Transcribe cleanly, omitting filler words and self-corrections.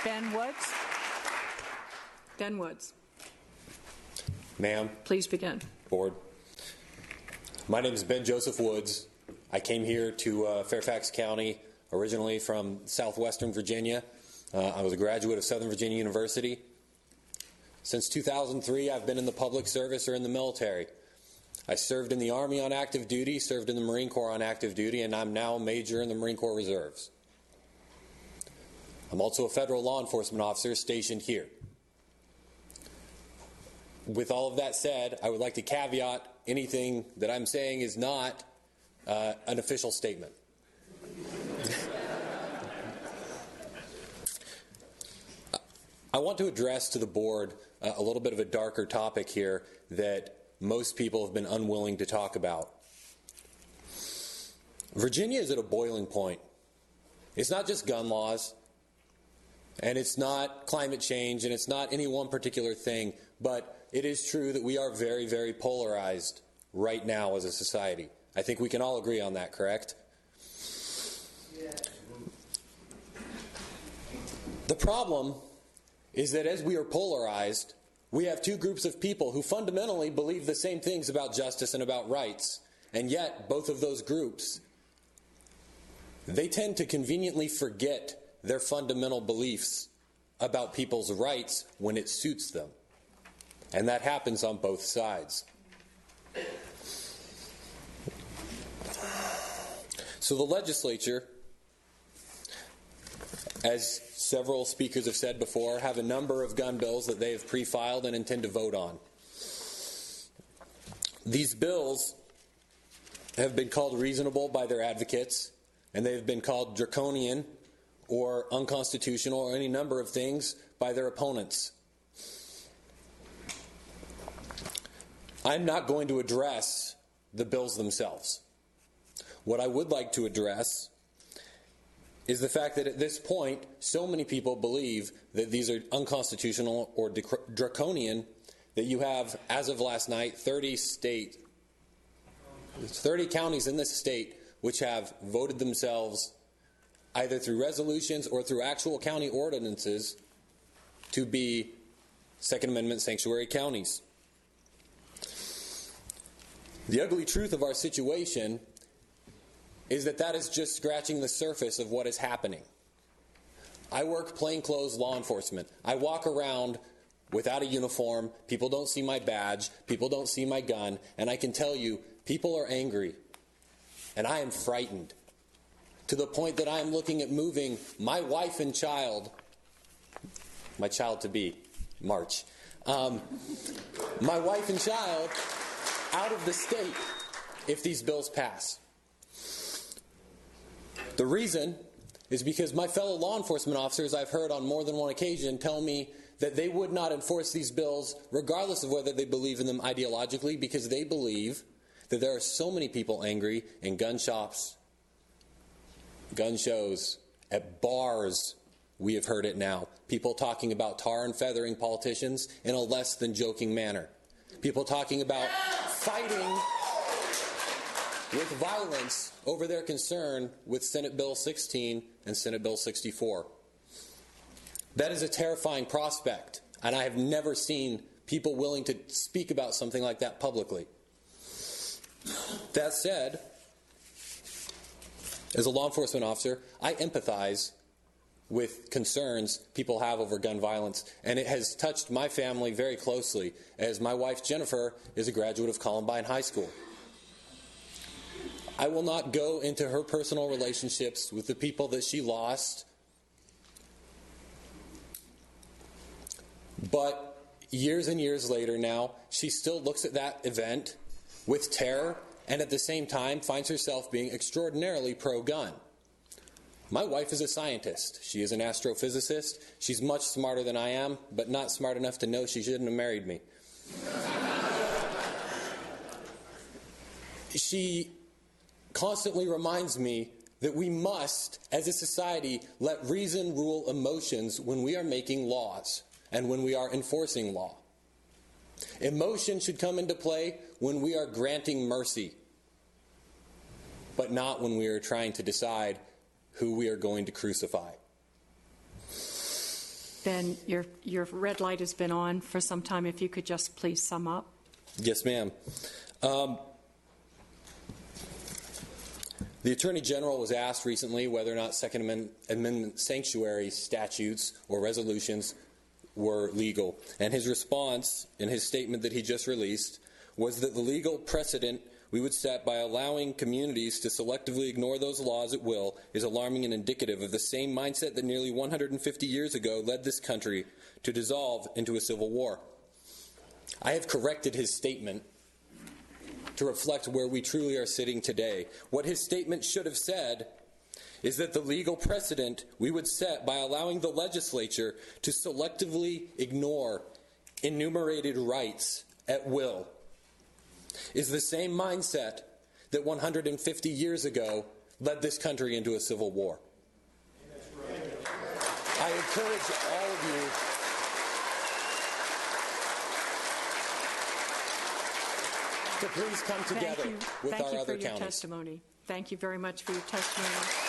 Ben Woods. Ben Woods. Ma'am. Please begin. Board. My name is Ben Joseph Woods. I came here to Fairfax County originally from southwestern Virginia. I was a graduate of Southern Virginia University. Since 2003, I've been in the public service or in the military. I served in the Army on active duty, served in the Marine Corps on active duty, and I'm now a major in the Marine Corps Reserves. I'm also a federal law enforcement officer stationed here. With all of that said, I would like to caveat anything that I'm saying is not an official statement. I want to address to the board a little bit of a darker topic here that most people have been unwilling to talk about. Virginia is at a boiling point. It's not just gun laws, and it's not climate change, and it's not any one particular thing, but it is true that we are very, very polarized right now as a society. I think we can all agree on that, correct? Yeah. The problem is that as we are polarized, we have two groups of people who fundamentally believe the same things about justice and about rights, and yet both of those groups, they tend to conveniently forget their fundamental beliefs about people's rights when it suits them. And that happens on both sides. So the legislature, as several speakers have said before, have a number of gun bills that they have pre-filed and intend to vote on. These bills have been called reasonable by their advocates, and they have been called draconian or unconstitutional or any number of things by their opponents. I'm not going to address the bills themselves. What I would like to address is the fact that at this point, so many people believe that these are unconstitutional or draconian that you have, as of last night, 30 counties in this state which have voted themselves either through resolutions or through actual county ordinances to be Second Amendment sanctuary counties. The ugly truth of our situation is that that is just scratching the surface of what is happening. I work plainclothes law enforcement. I walk around without a uniform. People don't see my badge. People don't see my gun. And I can tell you, people are angry. And I am frightened. To the point that I am looking at moving my wife and child, my child-to-be, March, my wife and child out of the state if these bills pass. The reason is because my fellow law enforcement officers, I've heard on more than one occasion, tell me that they would not enforce these bills regardless of whether they believe in them ideologically, because they believe that there are so many people angry in gun shops, gun shows, at bars. We have heard it now. People talking about tar and feathering politicians in a less than joking manner. People talking about fighting with violence over their concern with Senate Bill 16 and Senate Bill 64. That is a terrifying prospect, and I have never seen people willing to speak about something like that publicly. That said, as a law enforcement officer, I empathize with concerns people have over gun violence, and it has touched my family very closely, as my wife Jennifer is a graduate of Columbine High School. I will not go into her personal relationships with the people that she lost, but years and years later now, she still looks at that event with terror and at the same time finds herself being extraordinarily pro-gun. My wife is a scientist. She is an astrophysicist. She's much smarter than I am, but not smart enough to know she shouldn't have married me. She constantly reminds me that we must, as a society, let reason rule emotions when we are making laws and when we are enforcing law. Emotion should come into play when we are granting mercy, but not when we are trying to decide who we are going to crucify. Ben, your red light has been on for some time. If you could just please sum up. Yes, ma'am. The Attorney General was asked recently whether or not Second Amendment sanctuary statutes or resolutions were legal. And his response in his statement that he just released was that the legal precedent we would set by allowing communities to selectively ignore those laws at will is alarming and indicative of the same mindset that nearly 150 years ago led this country to dissolve into a civil war. I have corrected his statement to reflect where we truly are sitting today. What his statement should have said is that the legal precedent we would set by allowing the legislature to selectively ignore enumerated rights at will is the same mindset that 150 years ago led this country into a civil war. I encourage all of you to please come together with our other counties. Thank you for your testimony. Thank you very much for your testimony.